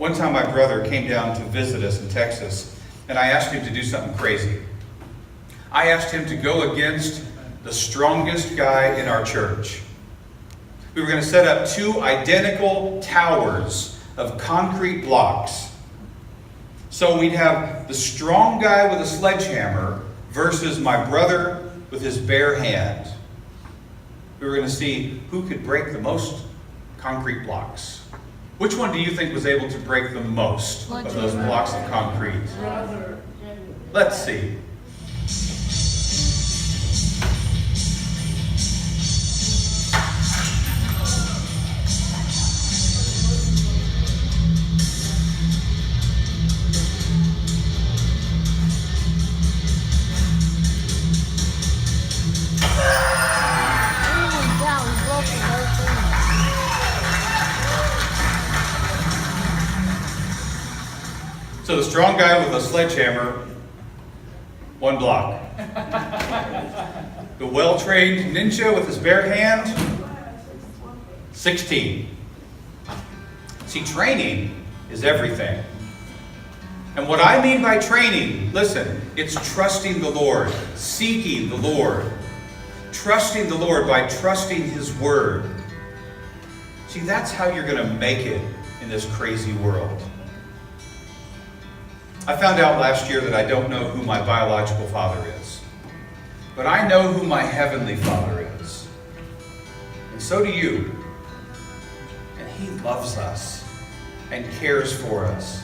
One time my brother came down to visit us in Texas, and I asked him to do something crazy. I asked him to go against the strongest guy in our church. We were going to set up 2 identical towers of concrete blocks. So we'd have the strong guy with a sledgehammer versus my brother with his bare hand. We were going to see who could break the most concrete blocks. Which one do you think was able to break the most of those blocks of concrete? Let's see. So the strong guy with a sledgehammer, 1 block. The well-trained ninja with his bare hand, 16. See, training is everything. And what I mean by training, listen, it's trusting the Lord, seeking the Lord, trusting the Lord by trusting His Word. See, that's how you're going to make it in this crazy world. I found out last year that I don't know who my biological father is, but I know who my heavenly Father is. And so do you. And He loves us and cares for us.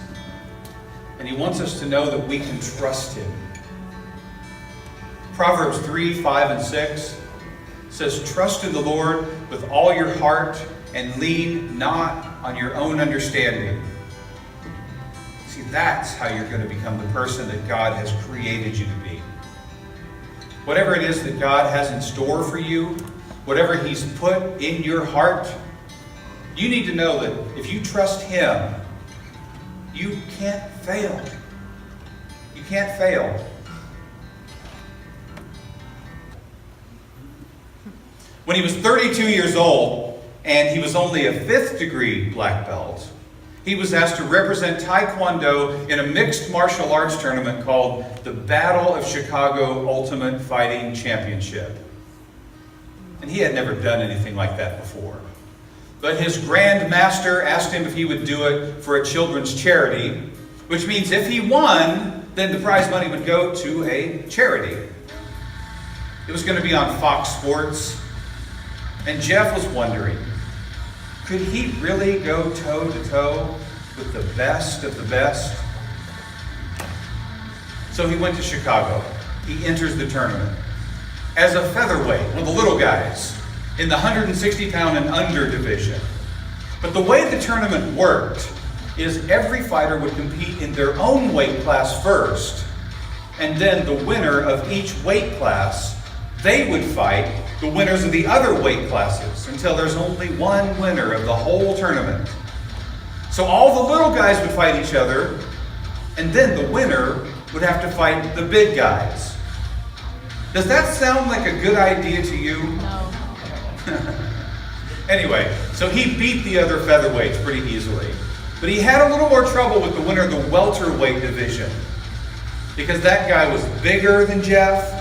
And He wants us to know that we can trust Him. Proverbs 3, 5, and 6 says, "Trust in the Lord with all your heart and lean not on your own understanding." See, that's how you're going to become the person that God has created you to be. Whatever it is that God has in store for you, whatever He's put in your heart, you need to know that if you trust Him, you can't fail. You can't fail. When he was 32 years old, and he was only a 5th degree black belt, he was asked to represent Taekwondo in a mixed martial arts tournament called the Battle of Chicago Ultimate Fighting Championship. And he had never done anything like that before. But his Grand Master asked him if he would do it for a children's charity, which means if he won, then the prize money would go to a charity. It was going to be on Fox Sports. And Jeff was wondering, could he really go toe-to-toe with the best of the best? So he went to Chicago. He enters the tournament as a featherweight, one of the little guys, in the 160-pound and under division. But the way the tournament worked is every fighter would compete in their own weight class first, and then the winner of each weight class, they would fight the winners of the other weight classes until there's only one winner of the whole tournament. So all the little guys would fight each other, and then the winner would have to fight the big guys. Does that sound like a good idea to you? No. Anyway, so he beat the other featherweights pretty easily. But he had a little more trouble with the winner of the welterweight division, because that guy was bigger than Jeff.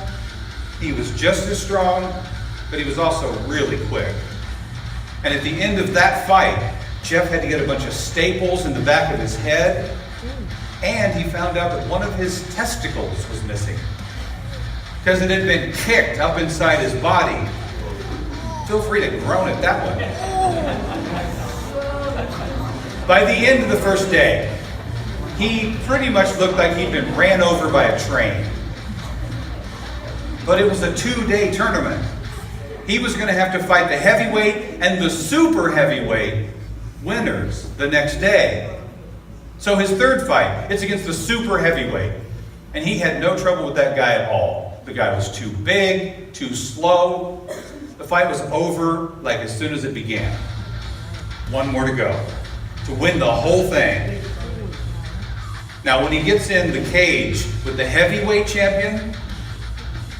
He was just as strong, but he was also really quick. And at the end of that fight, Jeff had to get a bunch of staples in the back of his head, and he found out that one of his testicles was missing because it had been kicked up inside his body. Feel free to groan at that one. By the end of the first day, he pretty much looked like he'd been ran over by a train. But it was a 2-day tournament. He was going to have to fight the heavyweight and the super heavyweight winners the next day. So his third fight, it's against the super heavyweight. And he had no trouble with that guy at all. The guy was too big, too slow. The fight was over like as soon as it began. One more to go to win the whole thing. Now when he gets in the cage with the heavyweight champion,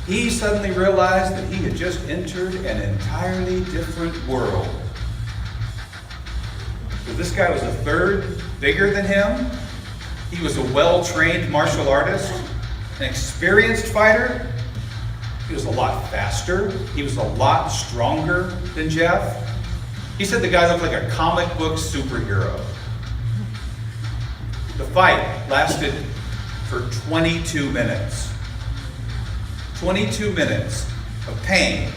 he suddenly realized that he had just entered an entirely different world. But this guy was a third bigger than him. He was a well-trained martial artist, an experienced fighter. He was a lot faster. He was a lot stronger than Jeff. He said the guy looked like a comic book superhero. The fight lasted for 22 minutes. 22 minutes of pain.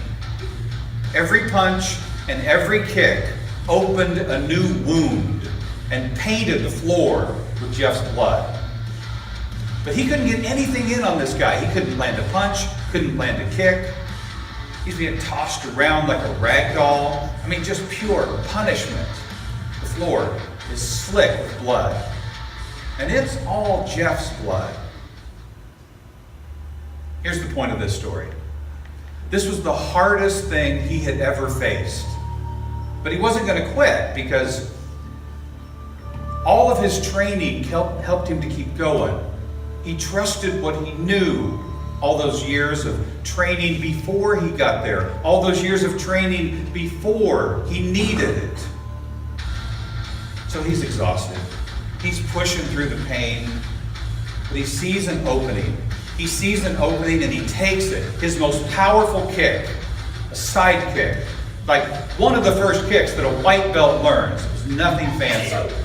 Every punch and every kick opened a new wound and painted the floor with Jeff's blood. But he couldn't get anything in on this guy. He couldn't land a punch, couldn't land a kick. He's being tossed around like a rag doll. I mean, just pure punishment. The floor is slick with blood. And it's all Jeff's blood. Here's the point of this story. This was the hardest thing he had ever faced. But he wasn't going to quit because all of his training helped him to keep going. He trusted what he knew all those years of training before he got there, all those years of training before he needed it. So he's exhausted. He's pushing through the pain, but he sees an opening. He sees an opening and he takes it. His most powerful kick, a side kick, like one of the first kicks that a white belt learns. It was nothing fancy.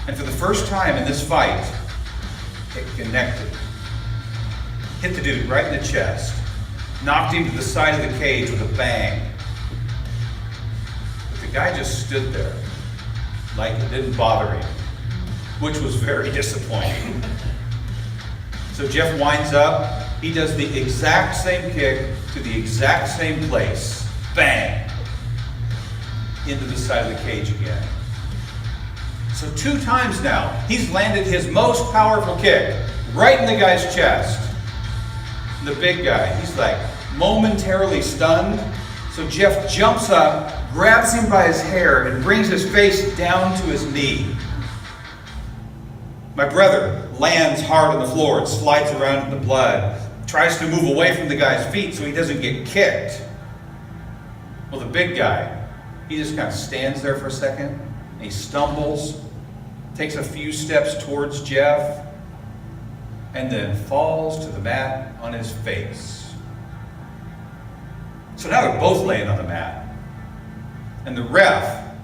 And for the first time in this fight, it connected. Hit the dude right in the chest. Knocked him to the side of the cage with a bang. But the guy just stood there like it didn't bother him, which was very disappointing. So Jeff winds up. He does the exact same kick to the exact same place. Bang! Into the side of the cage again. So 2 times now, he's landed his most powerful kick right in the guy's chest. And the big guy, he's like momentarily stunned. So Jeff jumps up, grabs him by his hair, and brings his face down to his knee. My brother lands hard on the floor and slides around in the blood, tries to move away from the guy's feet so he doesn't get kicked. Well, the big guy, he just kind of stands there for a second, and he stumbles, takes a few steps towards Jeff, and then falls to the mat on his face. So now they're both laying on the mat. And the ref,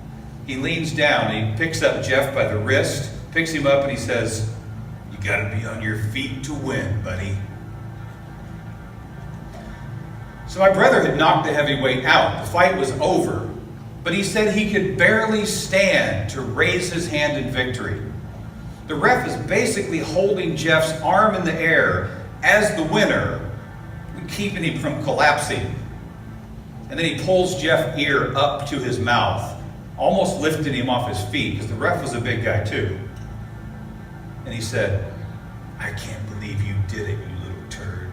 he leans down and he picks up Jeff by the wrist, picks him up, and he says, "You gotta be on your feet to win, buddy." So my brother had knocked the heavyweight out. The fight was over. But he said he could barely stand to raise his hand in victory. The ref is basically holding Jeff's arm in the air as the winner, keeping him from collapsing. And then he pulls Jeff's ear up to his mouth, almost lifting him off his feet, because the ref was a big guy too. And he said, "I can't believe you did it, you little turd."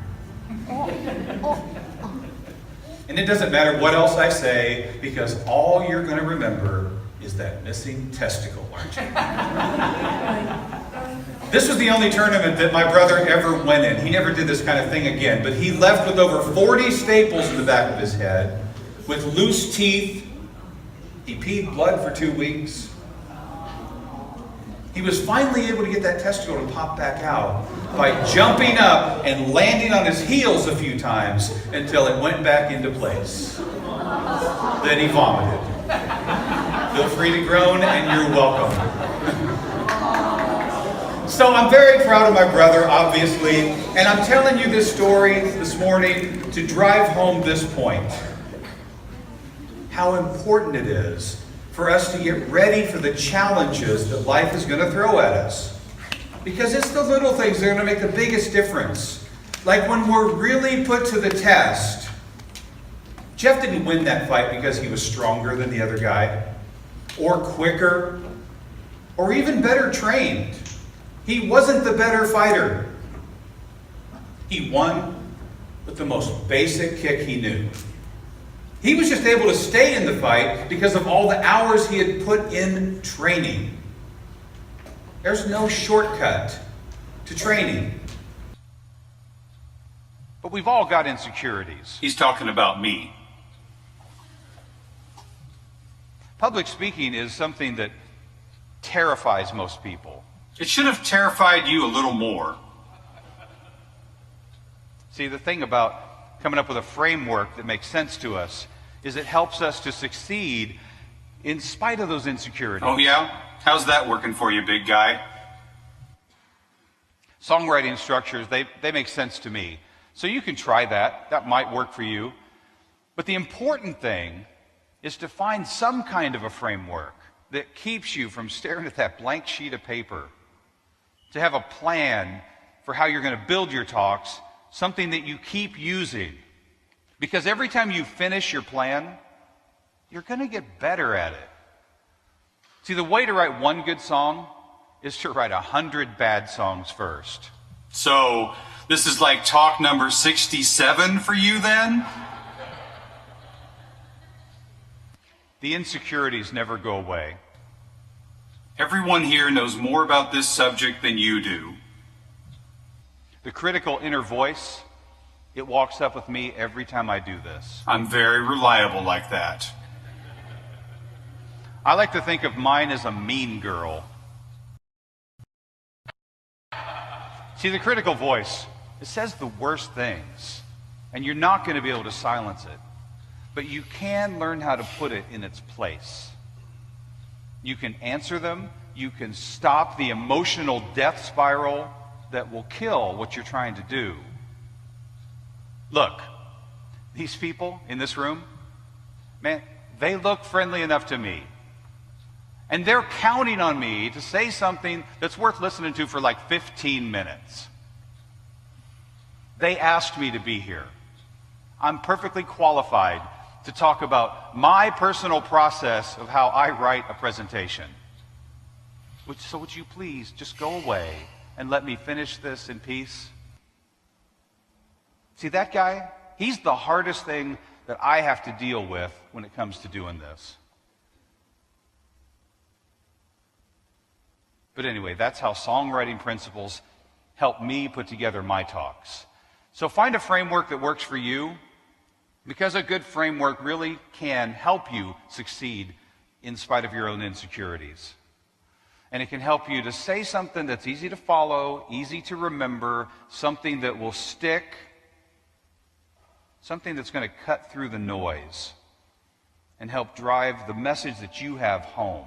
And it doesn't matter what else I say, because all you're going to remember is that missing testicle, aren't you? This was the only tournament that my brother ever went in. He never did this kind of thing again, but he left with over 40 staples in the back of his head, with loose teeth. He peed blood for 2 weeks. He was finally able to get that testicle to pop back out by jumping up and landing on his heels a few times until it went back into place. Then he vomited. Feel free to groan, and you're welcome. So I'm very proud of my brother, obviously, and I'm telling you this story this morning to drive home this point. How important it is for us to get ready for the challenges that life is going to throw at us. Because it's the little things that are going to make the biggest difference. Like when we're really put to the test. Jeff didn't win that fight because he was stronger than the other guy, or quicker, or even better trained. He wasn't the better fighter. He won with the most basic kick he knew. He was just able to stay in the fight because of all the hours he had put in training. There's no shortcut to training. But we've all got insecurities. He's talking about me. Public speaking is something that terrifies most people. It should have terrified you a little more. See, the thing about coming up with a framework that makes sense to us is it helps us to succeed in spite of those insecurities. Oh yeah? How's that working for you, big guy? Songwriting structures, they make sense to me. So you can try that. That might work for you. But the important thing is to find some kind of a framework that keeps you from staring at that blank sheet of paper. To have a plan for how you're going to build your talks, something that you keep using. Because every time you finish your plan, you're going to get better at it. See, the way to write one good song is to write 100 bad songs first. So, this is like talk number 67 for you then? The insecurities never go away. Everyone here knows more about this subject than you do. The critical inner voice, it walks up with me every time I do this. I'm very reliable like that. I like to think of mine as a mean girl. See, the critical voice, it says the worst things, and you're not going to be able to silence it. But you can learn how to put it in its place. You can answer them. You can stop the emotional death spiral that will kill what you're trying to do. Look, these people in this room, man, they look friendly enough to me. And they're counting on me to say something that's worth listening to for like 15 minutes. They asked me to be here. I'm perfectly qualified to talk about my personal process of how I write a presentation. So would you please just go away and let me finish this in peace? See, that guy, he's the hardest thing that I have to deal with when it comes to doing this. But anyway, that's how songwriting principles help me put together my talks. So find a framework that works for you, because a good framework really can help you succeed in spite of your own insecurities. And it can help you to say something that's easy to follow, easy to remember, something that will stick, something that's going to cut through the noise and help drive the message that you have home.